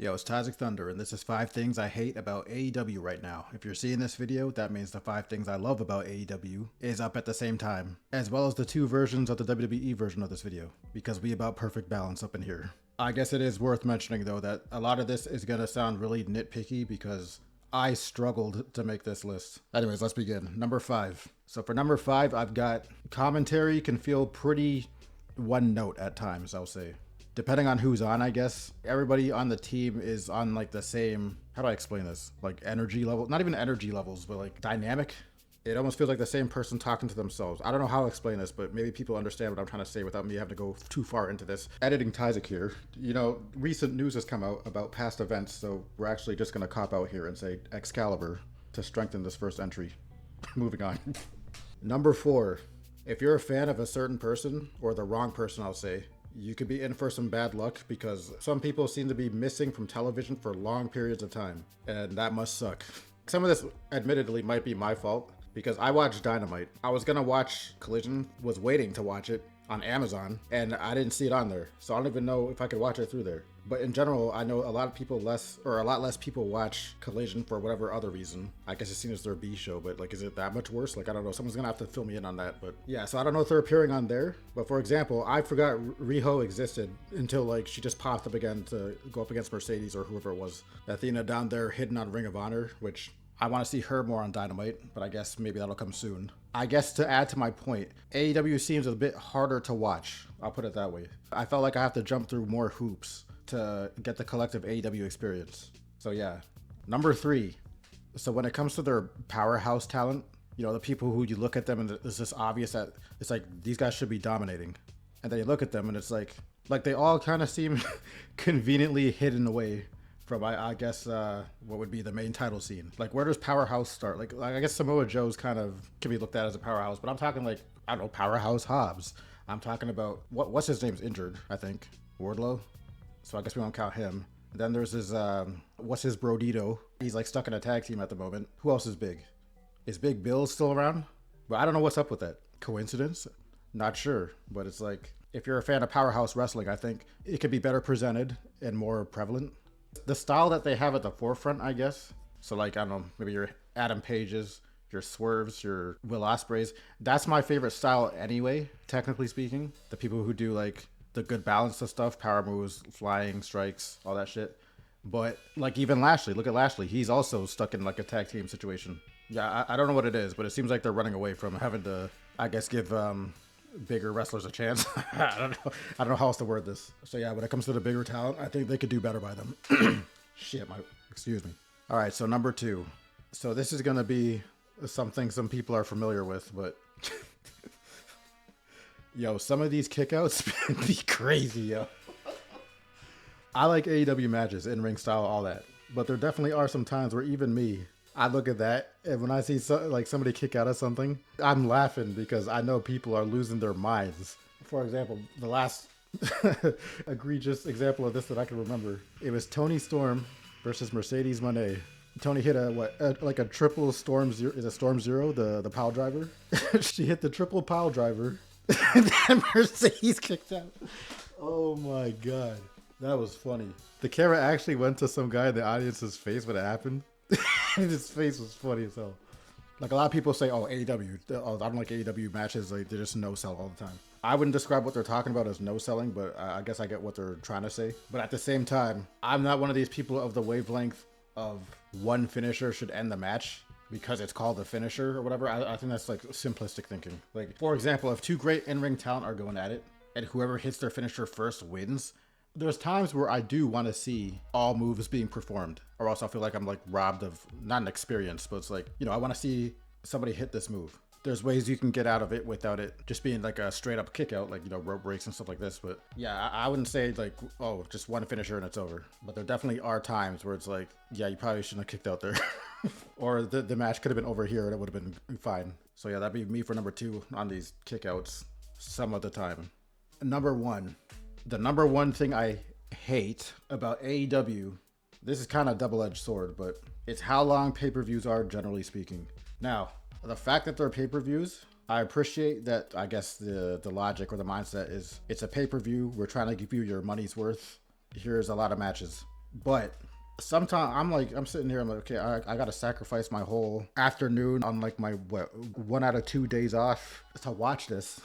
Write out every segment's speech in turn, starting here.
Yo, it's Toxic Thunder, and this is 5 things I hate about AEW right now. If you're seeing this video, that means the 5 things I love about AEW is up at the same time, as well as the 2 versions of the WWE version of this video, because we about perfect balance up in here. I guess it is worth mentioning though that a lot of this is gonna sound really nitpicky because I struggled to make this list. Anyways, let's begin. Number 5. So for number 5, I've got commentary can feel pretty one note at times, I'll say. Depending on who's on, I guess. Everybody on the team is on like the same, how do I explain this? Like energy level, not even energy levels, but like dynamic. It almost feels like the same person talking to themselves. I don't know how to explain this, but maybe people understand what I'm trying to say without me having to go too far into this. Editing Tyzik here. You know, recent news has come out about past events, so we're actually just going to cop out here and say Excalibur to strengthen this first entry. Moving on. Number 4. If you're a fan of a certain person, or the wrong person, I'll say, you could be in for some bad luck because some people seem to be missing from television for long periods of time, and that must suck. Some of this admittedly might be my fault because I watched Dynamite. I was gonna watch Collision, was waiting to watch it on Amazon, and I didn't see it on there, so I don't even know if I could watch it through there. But in general, I know a lot less people watch Collision for whatever other reason. I guess it's seen as their B show, but like, is it that much worse? Like, I don't know. Someone's gonna have to fill me in on that. But yeah, so I don't know if they're appearing on there. But for example, I forgot Riho existed until like she just popped up again to go up against Mercedes or whoever it was. Athena down there hidden on Ring of Honor, which I want to see her more on Dynamite, but I guess maybe that'll come soon. I guess to add to my point, AEW seems a bit harder to watch. I'll put it that way. I felt like I have to jump through more hoops to get the collective AEW experience. So yeah. Number 3. So when it comes to their powerhouse talent, you know, the people who you look at them and it's just obvious that it's like these guys should be dominating. And then you look at them and it's like they all kind of seem conveniently hidden away from, I guess, what would be the main title scene. Like, where does Powerhouse start? Like I guess Samoa Joe's kind of can be looked at as a powerhouse, but I'm talking like, I don't know, Powerhouse Hobbs. I'm talking about, what's his name's injured, I think. Wardlow? So I guess we won't count him. Then there's his, what's his Brodito? He's like stuck in a tag team at the moment. Who else is big? Is Big Bill still around? But I don't know what's up with that. Coincidence? Not sure. But it's like, if you're a fan of Powerhouse Wrestling, I think it could be better presented and more prevalent. The style that they have at the forefront, I guess. So like, I don't know, maybe your Adam Pages, your Swerves, your Will Ospreys. That's my favorite style anyway, technically speaking. The people who do like the good balance of stuff, power moves, flying strikes, all that shit. But like even Lashley, look at Lashley. He's also stuck in like a tag team situation. Yeah, I don't know what it is, but it seems like they're running away from having to, I guess, give bigger wrestlers a chance. I don't know how else to word this. So yeah, when it comes to the bigger talent, I think they could do better by them. Shit, excuse me. All right, so number 2. So this is gonna be something some people are familiar with, but yo, some of these kickouts be crazy, yo. I like AEW matches, in-ring style, all that, but there definitely are some times where even me, I look at that, and when I see like somebody kick out of something, I'm laughing because I know people are losing their minds. For example, the last egregious example of this that I can remember, it was Tony Storm versus Mercedes Moné. Tony hit a triple Storm Zero. Is it Storm Zero, the pile driver? She hit the triple pile driver, and then Mercedes kicked out. Oh my god, that was funny. The camera actually went to some guy in the audience's face when it happened. And his face was funny as hell. Like, a lot of people say, oh, AEW, oh, I don't like AEW matches, like, they're just no-sell all the time. I wouldn't describe what they're talking about as no-selling, but I guess I get what they're trying to say. But at the same time, I'm not one of these people of the wavelength of one finisher should end the match because it's called a finisher or whatever. I think that's, like, simplistic thinking. Like, for example, if 2 great in-ring talent are going at it, and whoever hits their finisher first wins, there's times where I do want to see all moves being performed, or else I feel like I'm like robbed of, not an experience, but it's like, you know, I want to see somebody hit this move. There's ways you can get out of it without it just being like a straight up kick out, like, you know, rope breaks and stuff like this. But yeah, I wouldn't say like, oh, just one finisher and it's over. But there definitely are times where it's like, yeah, you probably shouldn't have kicked out there. Or the match could have been over here and it would have been fine. So yeah, that'd be me for number 2 on these kickouts some of the time. Number 1. The number 1 thing I hate about AEW, this is kind of a double-edged sword, but it's how long pay-per-views are, generally speaking. Now, the fact that they're pay-per-views, I appreciate that. I guess the logic or the mindset is it's a pay-per-view. We're trying to give you your money's worth. Here's a lot of matches. But sometimes I'm sitting here, I'm like, okay, I gotta sacrifice my whole afternoon on like my what 1 out of 2 days off to watch this.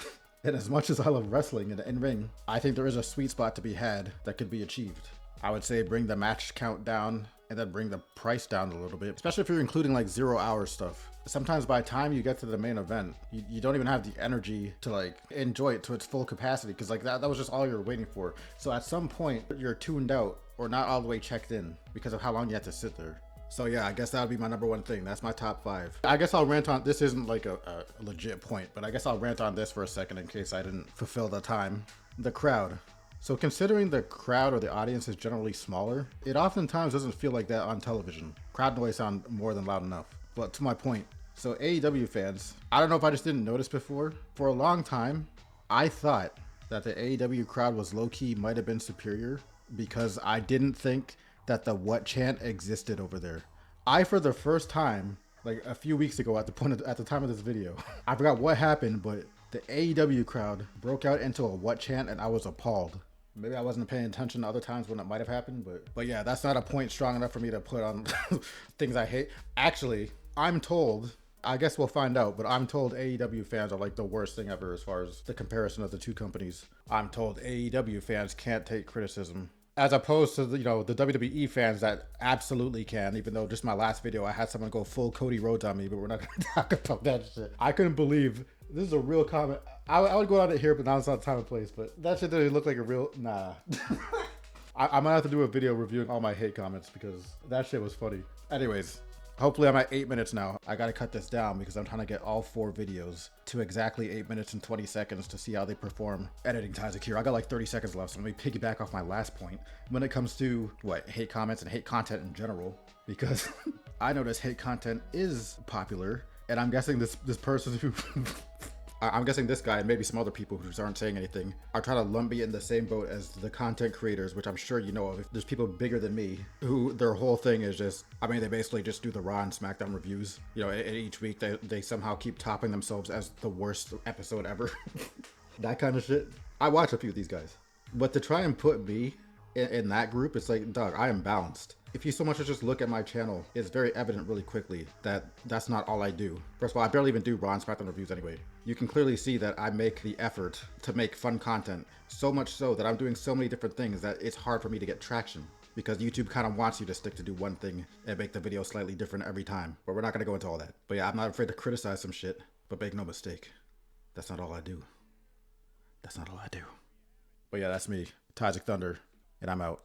And as much as I love wrestling and in ring, I think there is a sweet spot to be had that could be achieved. I would say bring the match count down and then bring the price down a little bit, especially if you're including like 0 hour stuff. Sometimes by the time you get to the main event, you don't even have the energy to like enjoy it to its full capacity because like that was just all you're waiting for. So at some point, you're tuned out or not all the way checked in because of how long you have to sit there. So yeah, I guess that would be my number one thing. That's my top 5. I guess I'll rant on, this isn't like a legit point, but I guess I'll rant on this for a second in case I didn't fulfill the time. The crowd. So considering the crowd or the audience is generally smaller, it oftentimes doesn't feel like that on television. Crowd noise sound more than loud enough. But to my point, so AEW fans, I don't know if I just didn't notice before. For a long time, I thought that the AEW crowd was low-key might have been superior because I didn't think that the what chant existed over there. I, for the first time, like a few weeks ago at the time of this video, I forgot what happened, but the AEW crowd broke out into a what chant and I was appalled. Maybe I wasn't paying attention to other times when it might have happened, but yeah, that's not a point strong enough for me to put on things I hate. Actually, I'm told, I guess we'll find out, but I'm told AEW fans are like the worst thing ever as far as the comparison of the two companies. I'm told AEW fans can't take criticism, as opposed to the WWE fans that absolutely can. Even though just my last video, I had someone go full Cody Rhodes on me, but we're not gonna talk about that shit. I couldn't believe this is a real comment. I would go on it here, but now it's not time and place. But that shit didn't look like a real nah. I might have to do a video reviewing all my hate comments because that shit was funny. Anyways, hopefully I'm at 8 minutes now. I gotta cut this down because I'm trying to get all 4 videos to exactly 8 minutes and 20 seconds to see how they perform. Editing time's here. I got like 30 seconds left, so let me piggyback off my last point when it comes to hate comments and hate content in general, because I notice hate content is popular, and I'm guessing this person who I'm guessing this guy and maybe some other people who just aren't saying anything are trying to lump me in the same boat as the content creators, which I'm sure you know of. There's people bigger than me who their whole thing is just, I mean, they basically just do the Raw and SmackDown reviews. You know, each week they somehow keep topping themselves as the worst episode ever. That kind of shit. I watch a few of these guys. But to try and put me in that group, it's like, dog, I am balanced. If you so much as just look at my channel, it's very evident really quickly that that's not all I do. First of all, I barely even do Raw and SmackDown reviews anyway. You can clearly see that I make the effort to make fun content, so much so that I'm doing so many different things that it's hard for me to get traction, because YouTube kind of wants you to stick to do one thing and make the video slightly different every time. But we're not going to go into all that. But yeah, I'm not afraid to criticize some shit, but make no mistake, that's not all I do. That's not all I do. But yeah, that's me, Tajik Thunder, and I'm out.